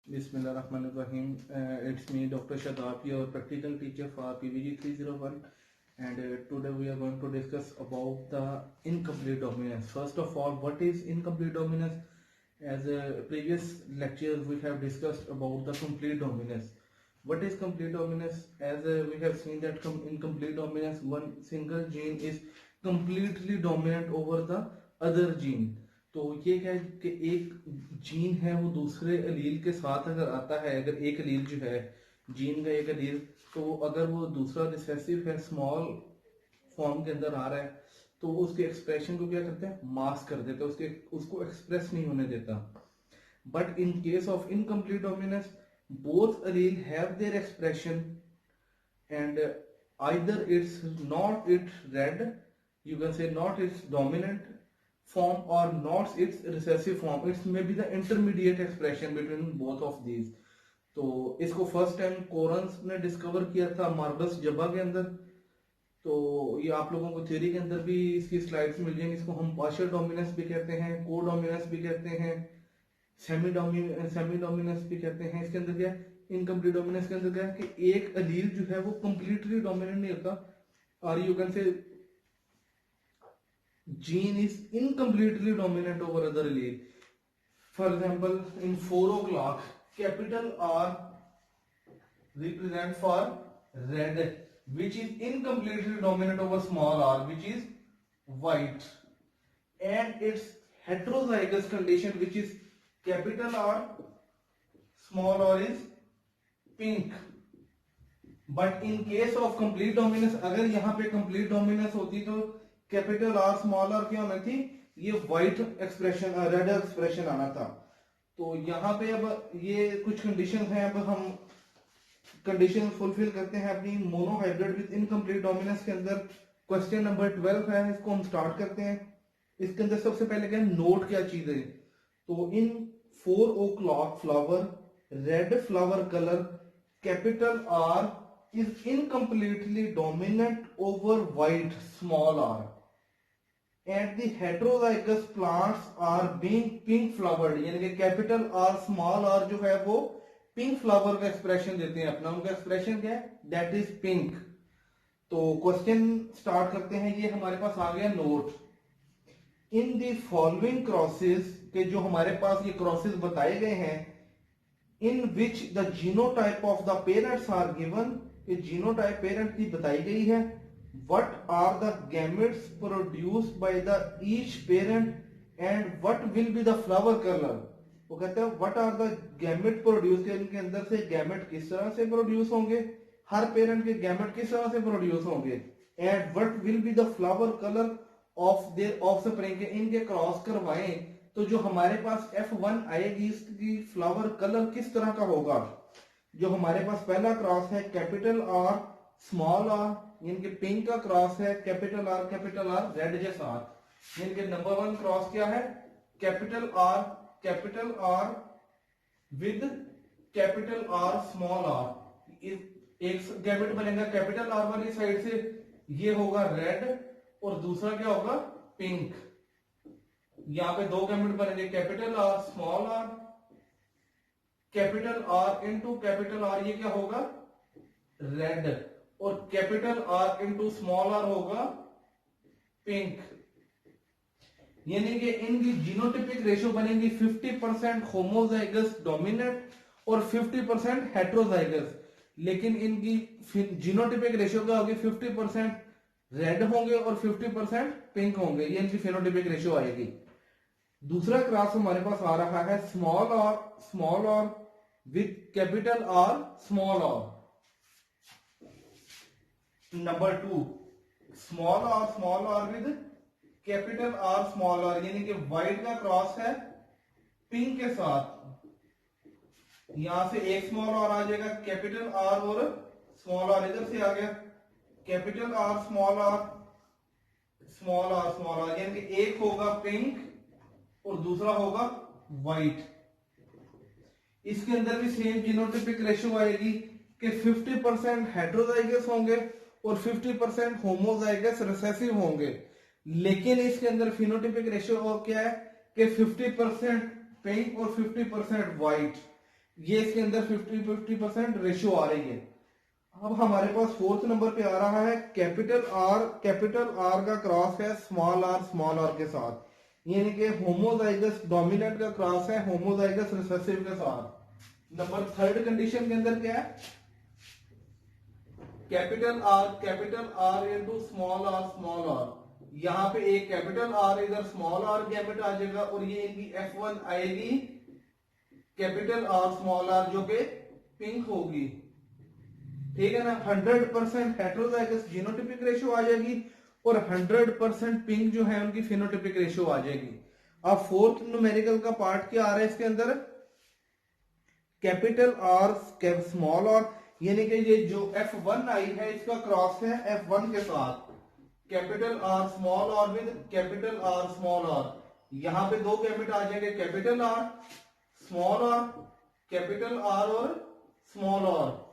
Bismillahirrahmanirrahim. It's me, Dr. Shadab, your practical teacher for PVG 301, and today we are going to discuss about the incomplete dominance. First of all, what is incomplete dominance? As previous lectures, we have discussed about the complete dominance. What is complete dominance? As we have seen that in complete dominance, one single gene is completely dominant over the other gene. तो ये क्या है कि एक gene है वो दूसरे allele के साथ अगर आता है, अगर एक एलील जो है जीन का एक एलील, तो अगर वो दूसरा रिसेसिव है, स्मॉल फॉर्म के अंदर आ रहा है, तो वो उसके एक्सप्रेशन को क्या करते हैं, मास्क कर देते हैं, उसको एक्सप्रेस नहीं होने देता. But in case of incomplete dominance, both allele have their expression, and either it's not its red, you can say not its dominant form, or not its recessive form. It's maybe the intermediate expression between both of these. तो इसको first time कोरन्स ने discover किया था मार्बस जबा के अंदर. तो ये आप लोगों को थ्योरी के अंदर भी इसकी स्लाइड्स मिल जाएंगी. इसको हम पार्शियल डोमिनेंस भी कहते हैं, को डोमिनेंस भी कहते हैं, सेमी डोमिनेंस भी कहते हैं. इसके अंदर क्या है, इनकम्प्लीट डोमिनेंस के अंदर क्या है कि एक एलील जो है वो कंप्लीटली डोमिनेंट नहीं होता, और you can say gene is incompletely dominant over other allele. For example, in 4 o'clock, capital R represent for red, which is incompletely dominant over small r, which is white, and its heterozygous condition, which is capital R, small r, is pink. But in case of complete dominance, अगर यहाँ पे complete dominance होती तो capital R, small r क्या होना थी, ये white expression, red expression आना था. तो यहाँ पे अब ये कुछ conditions हैं, अब हम कंडीशन फुलफिल करते हैं अपनी मोनोहाइब्रिड विद इनकम्प्लीट डोमिनेंस के अंदर. क्वेश्चन नंबर 12 है, इसको हम स्टार्ट करते हैं. इसके अंदर सबसे पहले क्या नोट क्या चीज है. तो in 4 o'clock flower, red flower colour, capital R is incompletely dominant over white, small R, and the heterozygous plants are being pink flowered. यानी कि कैपिटल आर, स्मॉल आर जो है वो पिंक फ्लावर का एक्सप्रेशन देते हैं अपना. उनका एक्सप्रेशन क्या है, दैट इज पिंक. तो क्वेश्चन स्टार्ट करते हैं. ये हमारे पास आ गया note. In the following crosses के जो हमारे पास ये क्रॉसेस बताए गए हैं, in which the genotype of the parents are given, ये जीनोटाइप पेरेंट की बताई गई है. What are the gametes produced by the each parent and what will be the flower colour. वो कहते हैं what are the gamete produce, इनके अंदर से गैमेट किस तरह से प्रोड्यूस होंगे, हर पेरेंट के गैमेट किस तरह से प्रोड्यूस होंगे, and what will be the flower colour of their offspring. इनके क्रॉस करवाएं तो जो हमारे पास F1 आएगी, इसकी फ्लावर कलर किस तरह का होगा. जो हमारे पास पहला क्रॉस है कैपिटल आर, स्मॉल आर, इनके पिंक का क्रॉस है कैपिटल आर रेड के साथ. इनके नंबर 1 क्रॉस क्या है, capital R with capital R, small R. एक गैमेट बनेगा कैपिटल आर वाली साइड से, ये होगा रेड, और दूसरा क्या होगा, पिंक. यहां पे 2 गैमेट बनेंगे, capital R, small R, capital R into capital R, ये क्या होगा, रेड, और capital R into small R होगा पिंक. यानी कि इनकी जीनोटिपिक रेशियो बनेगी 50% होमोजाइगस डोमिनेंट और 50% हेट्रोजाइगस. लेकिन इनकी जीनोटिपिक रेशियो क्या होगी, 50% रेड होंगे और 50% पिंक होंगे. ये इनकी फेनोटिपिक रेशियो आएगी. दूसरा क्रॉस हमारे पास आ रहा है small R with capital R, small R. Number 2, small R with capital R, small R. यानी कि व्हाइट का क्रॉस है पिंक के साथ. यहां से एक स्मॉल आर आ जाएगा, कैपिटल आर और स्मॉल आर इधर से आ गया, कैपिटल आर, स्मॉल आर. यानी कि एक होगा पिंक और दूसरा होगा व्हाइट. इसके अंदर भी सेम जीनोटिपिक रेशियो आएगी कि 50% हेटेरोजाइगस होंगे और 50% होमोजाइगस रिसेसिव होंगे. लेकिन इसके अंदर फिनोटिपिक रेशियो और क्या है कि 50% पिंक और 50% व्हाइट. ये इसके अंदर 50-50% रेशियो आ रही है। अब हमारे पास फोर्थ नंबर पे आ रहा है कैपिटल आर का क्रॉस है स्मॉल आर के साथ, यानी कि होमोजाइगस डोमिनेंट का क्रॉस है होमोजाइगस रिसेसिव के साथ। नंबर थर्ड कंडीशन के अंदर क्या है, capital R into small R, यहां पे एक कैपिटल आर इधर स्मॉल आर गैमेट आ जाएगा और ये इनकी F1 आएगी कैपिटल आर स्मॉल आर जो कि पिंक होगी, ठीक है ना। 100% हेटेरोजाइगस जीनोटिपिक रेशियो आ जाएगी और 100% पिंक जो है उनकी फिनोटिपिक रेशियो आ जाएगी। अब फोर्थ न्यूमेरिकल का पार्ट क्या आ रहा है इसके अंदर, कैपिटल आर स्मॉल आर, यानी कि ये जो F1 आई है इसका क्रॉस है F1 के साथ, capital R small R with capital R small R. यहां पे दो गैमेट आ जाएंगे, capital R small R, capital R और स्मॉल आर।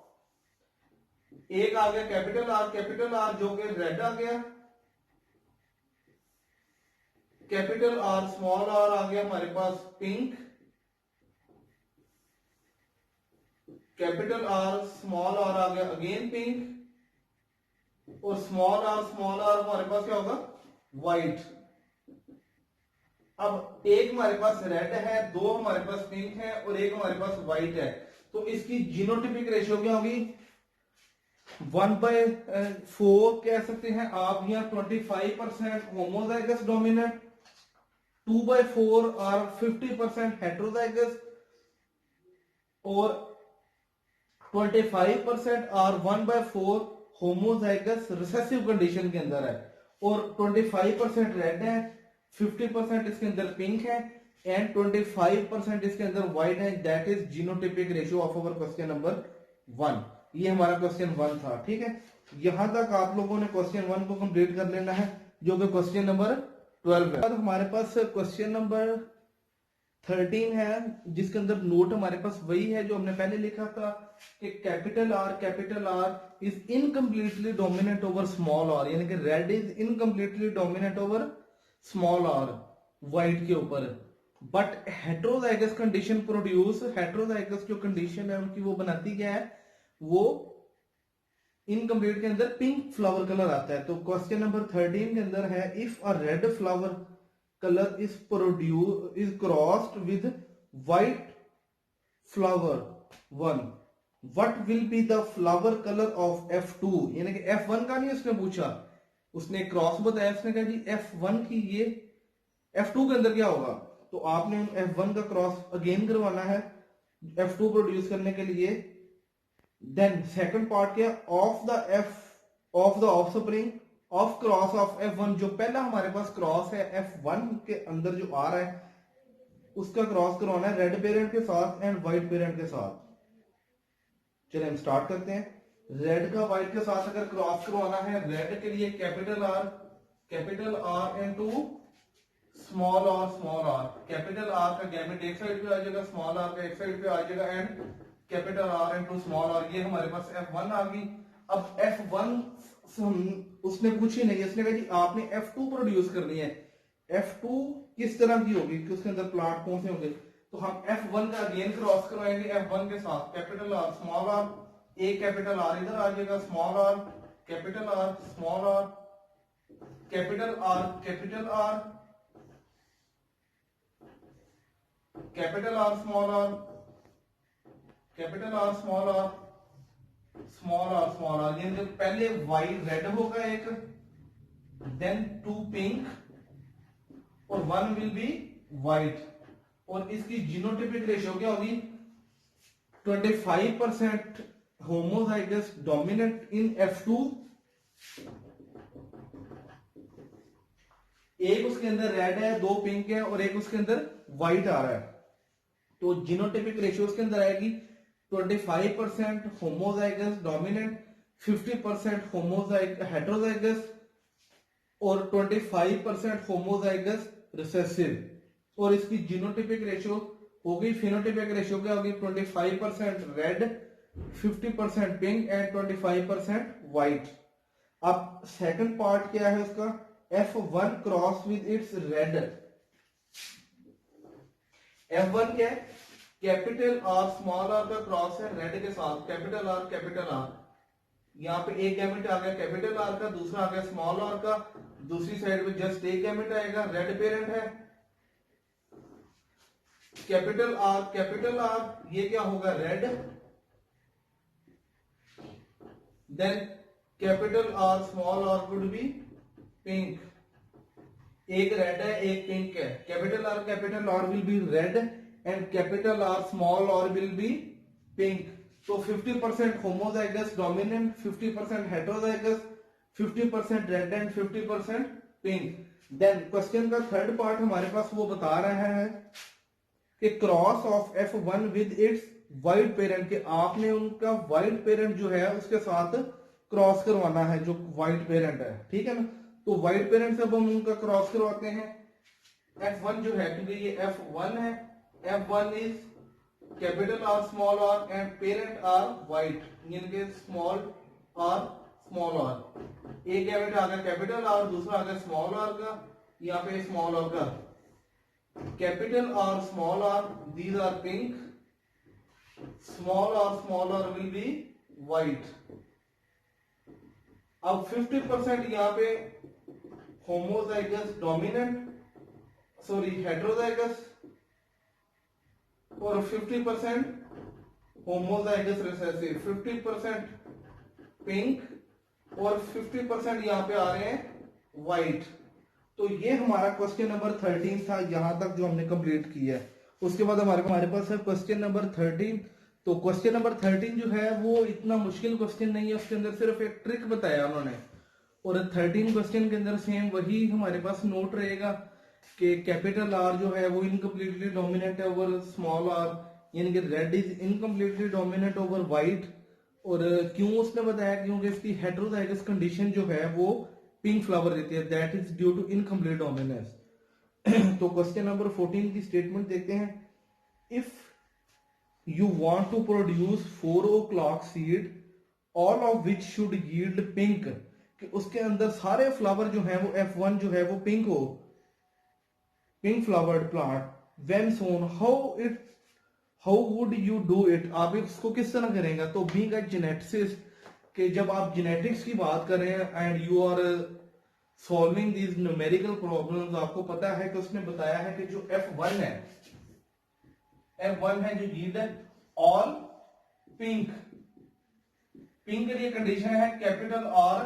एक आ गया कैपिटल आर जो कि रेड आ गया, कैपिटल आर स्मॉल आर आ गया हमारे पास pink, capital R small R आ गया अगेन पिंक, और स्मॉल आर हमारे पास क्या होगा, व्हाइट। अब एक हमारे पास रेड है, दो हमारे पास पिंक है और एक हमारे पास व्हाइट है, तो इसकी जीनोटिपिक रेशियो क्या होगी, 1/4 कह सकते हैं आप, या 25% होमोजाइगस डोमिनेंट, 2/4 और 50% हेटेरोजाइगस, और 25% और 1/4 होमोजाइगस रिसेसिव कंडीशन के अंदर है, और 25% रेड है, 50% इसके अंदर पिंक है एंड 25% इसके अंदर व्हाइट है। That is genotypic ratio of our question number 1। ये हमारा क्वेश्चन 1 था, ठीक है। यहां तक आप लोगों ने क्वेश्चन 1 को कंप्लीट कर लेना है, जो कि क्वेश्चन नंबर 12 है। अब हमारे पास क्वेश्चन नंबर 13 है, जिसके अंदर नोट हमारे पास वही है जो हमने पहले लिखा था कि capital R is incompletely dominant over small R, यानी कि red is incompletely dominant over small R white के ऊपर। But heterozygous condition produce, heterozygous जो कंडीशन है उनकी वो बनाती क्या है, वो इनकम्प्लीट के अंदर पिंक फ्लावर कलर आता है। तो क्वेश्चन नंबर 13 के अंदर है, if a red flower colour is crossed with white flower 1, what will be the flower colour of F2, यानी कि F1 का नहीं उसने पूछा, उसने क्रॉस बताया, उसने कहा जी F1 की ये F2 के अंदर क्या होगा, तो आपने F1 का क्रॉस अगेन करवाना है F2 प्रोड्यूस करने के लिए। देन सेकंड पार्ट क्या, of the offspring of cross of F1, जो पहला हमारे पास क्रॉस है F1 के अंदर जो आ रहा है उसका क्रॉस करवाना है रेड पेरेंट के साथ एंड व्हाइट पेरेंट के साथ। चलिए हम स्टार्ट करते हैं। रेड का व्हाइट के साथ अगर क्रॉस करवाना है, रेड के लिए capital R into small R, capital R का गैमेट एक साइड पे आ जाएगा, स्मॉल आर का एक साइड पे आ जाएगा and capital R into small R, ये हमारे पास F1 आ गई। अब F1 उसने पूछी नहीं, उसने कहा जी आपने F2 प्रोड्यूस करनी है। F2 किस तरह की होगी कि उसके अंदर प्लाट कौन से होंगे, तो हम F1 का अगेन क्रॉस करवाएंगे F1 के साथ, कैपिटल आर स्मॉल आर, एक कैपिटल आर इधर आ जाएगा, small R capital R small R, capital R capital R capital R small R, capital R small R small R small R, यानी पहले white red होगा एक, देन 2 पिंक और 1 will be white, और इसकी जीनोटिपिक रेशियो क्या होगी, 25% homozygous dominant in F2, एक उसके अंदर रेड है, 2 पिंक है और एक उसके अंदर व्हाइट आ रहा है, तो जीनोटिपिक रेशियो उसके अंदर आएगी 25% होमोजाइगस डोमिनेंट, 50% हेटेरोजाइगस और 25% होमोजाइगस रिसेसिव, और इसकी जीनोटिपिक रेशियो होगी, फिनोटिपिक रेशियो क्या होगी, 25% रेड, 50% पिंक एंड 25% व्हाइट। अब सेकंड पार्ट क्या है उसका, F1 cross with its red. F1 क्या है कैपिटल आर स्मॉल आर का क्रॉस है रेड के साथ, कैपिटल आर, यहाँ पे एक गैमेट आ गया कैपिटल आर का, दूसरा आ गया स्मॉल आर का, दूसरी साइड में जस्ट एक गैमेट आएगा, रेड पेरेंट है, कैपिटल आर ये क्या होगा red, then capital R small R would be pink, एक रेड है एक पिंक है, capital R will be red and capital R small R will be pink. तो 50% homozygous dominant, 50% heterozygous, 50% red and 50% pink. Then question का third part हमारे पास वो बता रहा है कि cross of F1 with its white parent, के आपने उनका वाइट पेरेंट जो है उसके साथ क्रॉस करवाना है, जो वाइट पेरेंट है, ठीक है ना। तो वाइट पेरेंट से अब हम उनका क्रॉस करवाते हैं। F1 जो है, क्योंकि ये F1 है, F1 is capital R small R and parent are white, इनके स्मॉल आर, एक गैमेट आ गया कैपिटल आर, दूसरा आ गया स्मॉल आर का, यहाँ पे स्मॉल आर का, capital R small R these are pink, small R will be white. अब 50% यहाँ पे होमोजाइगस डोमिनेंट, सॉरी हेटेरोजाइगस, और 50% होमोजाइगस रिसेसिव, 50% पिंक और 50% यहाँ पे आ रहे हैं वाइट। तो ये हमारा क्वेश्चन नंबर 13 था, यहां तक जो हमने कंप्लीट किया है। उसके बाद हमारे पास है क्वेश्चन नंबर 13। तो क्वेश्चन नंबर 13 जो है वो इतना मुश्किल क्वेश्चन नहीं है, उसके अंदर सिर्फ एक ट्रिक बताया उन्होंने, और 13 क्वेश्चन के अंदर सेम वही हमारे पास नोट रहेगा कि कैपिटल आर जो है वो इनकम्प्लीटली डोमिनेंट है ओवर स्मॉल आर, यानी कि red is incompletely dominant over white. और क्यों उसने बताया, क्योंकि इसकी हेटेरोजाइगस कंडीशन जो है वो पिंक फ्लावर रहती है, that is due to incomplete dominance. तो क्वेश्चन नंबर 14 की स्टेटमेंट देखते हैं। If you want to produce 4 o'clock seed all of which should yield pink, कि उसके अंदर सारे फ्लावर जो है वो F1 जो है वो पिंक हो, pink flowered plant, when sown how would you do it, आप इसको किस तरह करेंगे। तो बीइंग अ जेनेटिसिस्ट, कि जब आप जेनेटिक्स की बात कर रहे हैं and you are solving these numerical problems, आपको पता है कि उसने बताया है कि जो F1 है जो यील्ड है ऑल पिंक, पिंक के लिए कंडीशन है कैपिटल आर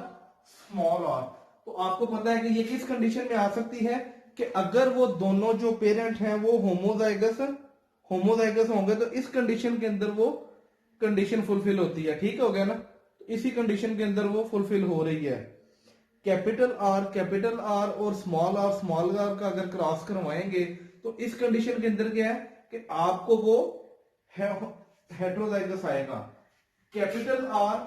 स्मॉल आर। तो आपको पता है कि ये किस कंडीशन में आ सकती है, कि अगर वो दोनों जो पेरेंट हैं वो होमोजाइगस होंगे, तो इस कंडीशन के अंदर वो कंडीशन फुलफिल होती है, ठीक हो गया ना। तो इसी कंडीशन के अंदर वो फुलफिल हो रही है। कैपिटल आर और स्मॉल आर का अगर क्रॉस करवाएंगे तो इस कंडीशन के अंदर क्या है कि आपको वो हेटेरोजाइगस आएगा। कैपिटल आर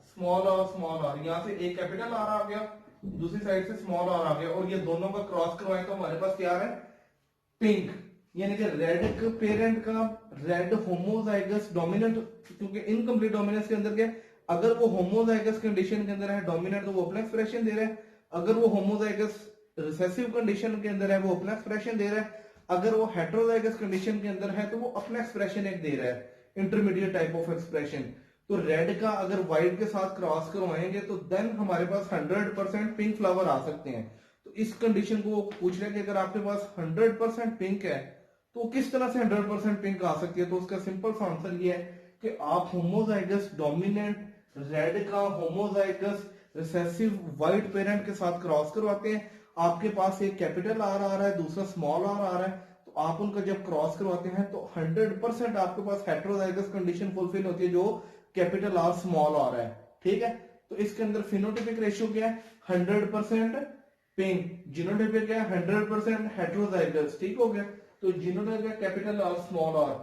स्मॉल आर, यहां से एक कैपिटल आर आ गया, दूसरी साइड से स्मॉल आर आ गया, और ये दोनों का क्रॉस करवाएं तो हमारे पास क्या है पिंक, यानी कि रेड पेरेंट का रेड होमोजाइगस डोमिनेंट, क्योंकि इनकम्प्लीट डोमिनेंस के अंदर क्या, अगर वो होमोजाइगस कंडीशन के अंदर है डोमिनेंट तो वो अपना एक्सप्रेशन दे रहा है, अगर वो होमोजाइगस रिसेसिव कंडीशन के अंदर है वो अपना एक्सप्रेशन दे रहा है, अगर वो हेटेरोजाइगस कंडीशन के अंदर है तो वो अपना एक्सप्रेशन एक दे रहा है, इंटरमीडिएट टाइप ऑफ एक्सप्रेशन। तो रेड का अगर व्हाइट के साथ क्रॉस करवाएंगे तो देन हमारे पास 100% पिंक फ्लावर आ सकते हैं। तो इस कंडीशन को पूछ रहे हैं कि अगर आपके पास 100% पिंक है तो किस तरह से 100% पिंक आ सकती है। तो उसका सिंपल सा आंसर ये है कि आप होमोजाइगस डोमिनेंट रेड का होमोजाइगस रिसेसिव व्हाइट पेरेंट के साथ क्रॉस करवाते हैं, आपके पास एक कैपिटल आर आ रहा है, दूसरा स्मॉल आर आ रहा है, तो आप उनका जब क्रॉस करवाते हैं तो 100% आपके पास हेटेरोजाइगस कंडीशन फुलफिल होती है जो कैपिटल आर स्मॉल आर है, ठीक है। तो इसके अंदर फिनोटाइपिक रेशियो क्या है 100% पिंक, जीनोटाइपिक क्या है 100% हेटेरोजाइगस, ठीक हो गया। तो जीनोटाइप क्या capital R small R,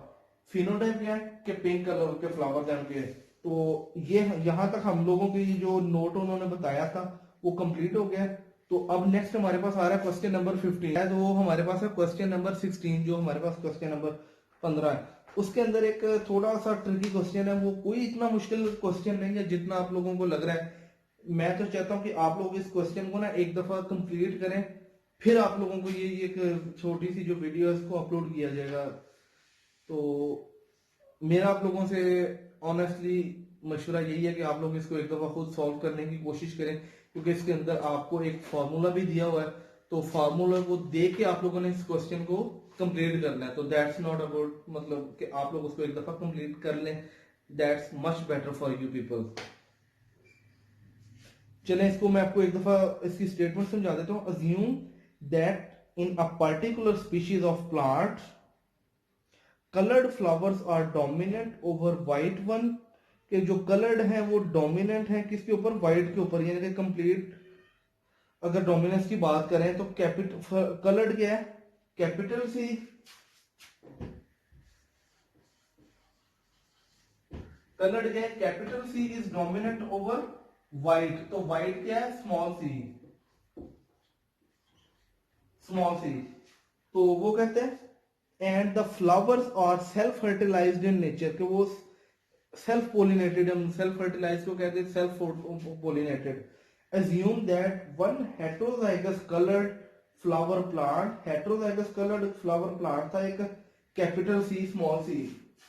phenotype क्या है कि पिंक कलर के फ्लावर हैं उनके। तो ये यहां तक हम लोगों की जो नोट उन्होंने बताया था वो कंप्लीट हो गया। तो अब नेक्स्ट हमारे पास आ रहा है क्वेश्चन नंबर 15 है, तो वो हमारे पास है क्वेश्चन नंबर 16 जो हमारे पास क्वेश्चन नंबर 15 है। उसके अंदर एक थोड़ा सा ट्रिकी क्वेश्चन है, वो कोई इतना मुश्किल क्वेश्चन नहीं है जितना आप लोगों को लग रहा है। मैं तो चाहता हूं कि आप लोग इस क्वेश्चन को ना एक दफा कंप्लीट करें, फिर आप लोगों को ये एक छोटी सी जो वीडियो है इसको अपलोड किया जाएगा। तो मेरा आप लोगों से ऑनेस्टली मशवरा यही है कि आप लोग इसको एक दफा खुद सॉल्व करने की कोशिश करें, क्योंकि इसके अंदर आपको एक फार्मूला भी दिया हुआ है, तो फार्मूला को देख के आप लोगों ने इस क्वेश्चन को कंप्लीट करना है। तो दैट्स नॉट अबाउट मतलब कि आप लोग उसको एक दफा कंप्लीट कर लें, that's much better for you people. चलें इसको मैं आपको एक दफा इसकी स्टेटमेंट समझा देता हूं। Assume that in a particular species of plant coloured flowers are dominant over white one, के जो कलर्ड है वो डोमिनेंट है किसके ऊपर, वाइट के ऊपर, यानी कि कंप्लीट अगर डोमिनेंस की बात करें तो कैपिटल कलर्ड क्या है, कैपिटल सी, कलर्ड क्या है, capital C is dominant over white, तो वाइट क्या है, स्मॉल सी, स्मॉल सी। तो वो कहते हैं and the flowers are self fertilised in nature, कि वो सेल्फ पोलिनेटेड, हम सेल्फ फर्टिलाइज को कहते हैं self pollinated. assume that one heterozygous colored flower plant, heterozygous colored flower plant था एक capital C small C,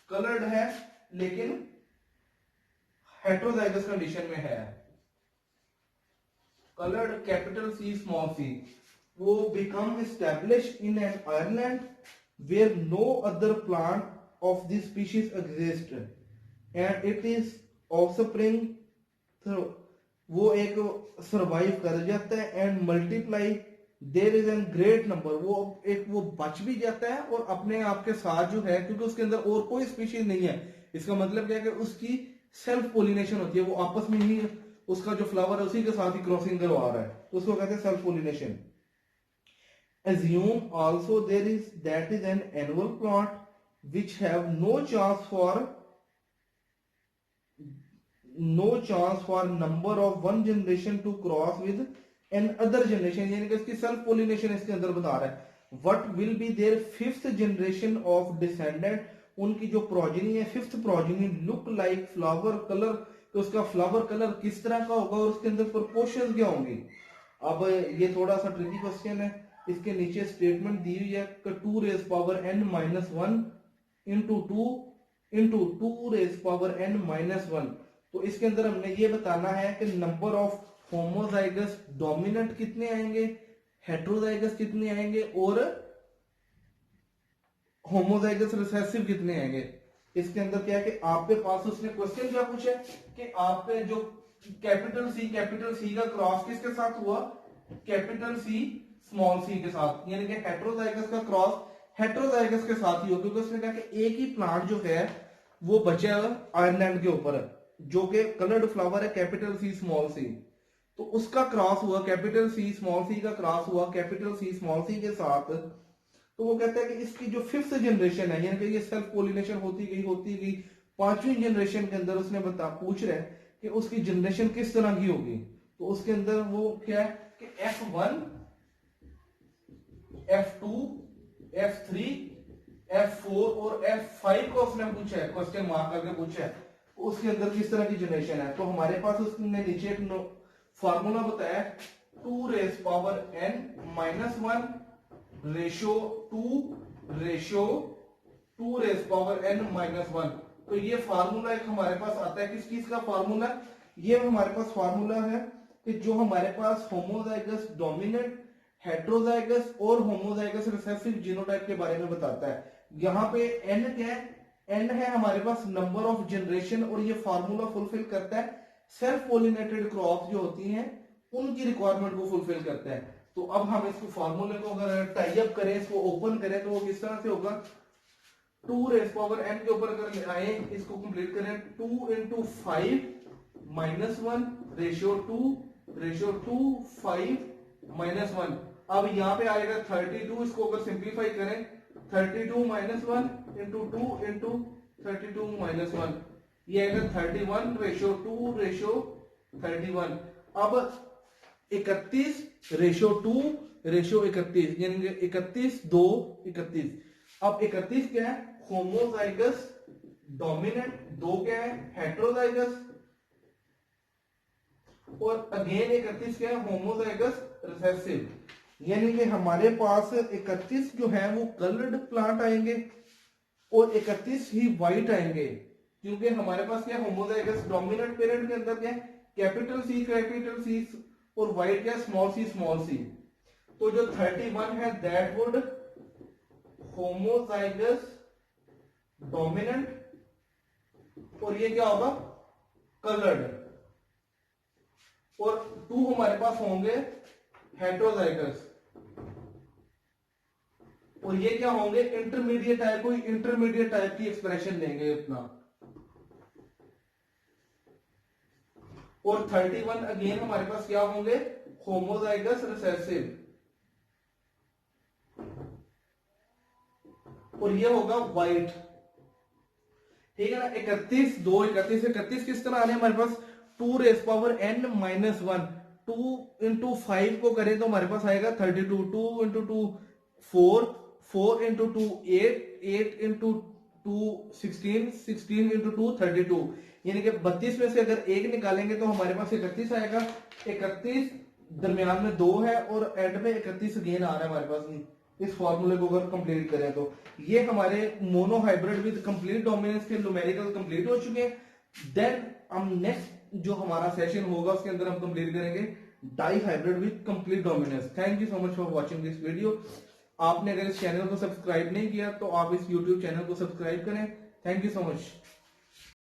coloured है लेकिन हेट्रोजाइगस कंडीशन में है, coloured capital C small C, वो become establish in an island where no other plant of this species exist and it is offspring, वो एक survive कर जाता है एंड multiply there is an great number, वो बच भी जाता है और अपने आप के साथ जो है, क्योंकि उसके अंदर और कोई स्पीशीज नहीं है, इसका मतलब क्या है कि उसकी सेल्फ पोलिनेशन होती है, वो आपस में ही उसका जो फ्लावर है उसी के साथ ही क्रॉसिंग करवा रहा है, तो उसको कहते हैं self pollination. assume also there is that is an annual plant which have no chance for number of one generation to cross with an other generation, यानी कि इसकी सेल्फ पोलिनेशन इसके अंदर बता रहा है। what will be their fifth generation of descendant, उनकी जो प्रोजेनी है fifth progeny look like flower colour, तो उसका फ्लावर कलर किस तरह का होगा और उसके अंदर प्रोपोर्शंस क्या होंगी। अब ये थोड़ा सा ट्रिकी क्वेश्चन है, इसके नीचे स्टेटमेंट दी हुई है कि 2 raise power n minus one into two raise power n minus one, तो इसके अंदर हमने ये बताना है कि नंबर ऑफ होमोजाइगस डोमिनेंट कितने आएंगे, हेट्रोजाइगस कितने आएंगे और होमोजाइगस रिसेसिव कितने आएंगे। इसके अंदर क्या है कि आपके पास उसने क्वेश्चन क्या पूछा कि आपके जो कैपिटल सी का क्रॉस किसके साथ हुआ, कैपिटल सी स्मॉल सी के साथ, यानी कि हेट्रोजाइगस का क्रॉस हेट्रोजाइगस के साथ ही हो, क्योंकि उसने कहा कि एक ही प्लांट जो है वो बचा आयरलैंड के ऊपर जो कि कलर्ड फ्लावर है कैपिटल सी स्मॉल सी, तो उसका क्रॉस हुआ कैपिटल सी स्मॉल सी का क्रॉस हुआ कैपिटल सी स्मॉल सी के साथ। तो वो कहता है कि इसकी जो फिफ्थ जनरेशन है, यानी कि ये सेल्फ पोलिनेशन होती गई पांचवी जनरेशन के अंदर उसने पूछ रहा है कि उसकी जनरेशन किस तरह की होगी। तो उसके अंदर वो क्या है कि F1 F2 F3 F4 और F5 को उसने पूछा है, क्वेश्चन मार्क करके पूछा है उसके अंदर किस तरह की जनरेशन है। तो हमारे पास उसने नीचे एक फार्मूला बताया 2 raise power n minus one ratio 2 raise power n minus one. तो ये फार्मूला एक हमारे पास आता है, किस चीज का फार्मूला, ये हमारे पास फार्मूला है कि जो हमारे पास होमोजाइगस डोमिनेंट हेट्रोजाइगस और होमोजाइगस रिसेसिव जीनोटाइप के बारे में बताता है। यहाँ पे n क्या है, n है हमारे पास नंबर ऑफ जनरेशन, और ये फार्मूला फुलफिल करता है सेल्फ पोलिनेटेड क्रॉप जो होती हैं उनकी रिक्वायरमेंट को फुलफिल करता है। तो अब हम इसको फार्मूले को अगर टाई अप करें, इसको ओपन करें, तो वो किस तरह से होगा, 2 रेज पावर n के ऊपर अगर आए इसको कंप्लीट करें 2 into 5 minus one ratio 2 5 minus one. अब यहाँ पे आएगा 32, इसको अगर सिंप्लीफाई करें 32 minus one into 2 into 32 minus one, ये आएगा 31 रेशियो 2 रेशियो 31। अब 31 रेशियो 2 रेशियो 31, यानी 31 2 31। अब 31 क्या है, होमोजाइगस डोमिनेंट, 2 क्या है हेट्रोजाइगस, और अगेन 31 क्या है होमोजाइगस रिसेसिव। यानी कि हमारे पास 31 जो है वो कलर्ड प्लांट आएंगे और 31 ही वाइट आएंगे, क्योंकि हमारे पास क्या होमोजाइगस डोमिनेंट पेरेंट के अंदर क्या है कैपिटल सी और वाइट क्या स्मॉल सी। तो जो 31 है दैट वुड होमोजाइगस डोमिनेंट और ये क्या होगा कलर्ड, और 2 हमारे पास होंगे हेटेरोजाइगस और ये क्या होंगे इंटरमीडिएट टाइप, कोई इंटरमीडिएट टाइप की एक्सप्रेशन देंगे अपना। और 31 अगेन हमारे पास क्या होंगे होमोजाइगस रिसेसिव, और ये होगा वाइट। ठीक है ना। 31 2 31 31 किस तरह आ रहे हैं हमारे पास 2 raise power n minus 1, 2 into 5 को करें तो हमारे पास आएगा 32, 2 इंटू 2 4, 4 इंटू 2 8, 8 इंटू 2 16, 16 इंटू 2 32, यानी कि 32 में से अगर एक निकालेंगे तो हमारे पास 31 आएगा। 31 दरमियान में 2 है और एंड में 31 अगेन आ रहा है हमारे पास। इस फॉर्मूले को अगर कंप्लीट करें तो ये हमारे mono hybrid with complete dominance के न्यूमेरिकल कंप्लीट हो चुके हैं। देन हम नेक्स्ट जो हमारा सेशन होगा उसके अंदर हम कंप्लीट करेंगे dihybrid with complete dominance. Thank you so much for watching this video. आपने अगर इस चैनल को सब्सक्राइब नहीं किया तो आप इस यूट्यूब चैनल को सब्सक्राइब करें। Thank you so much.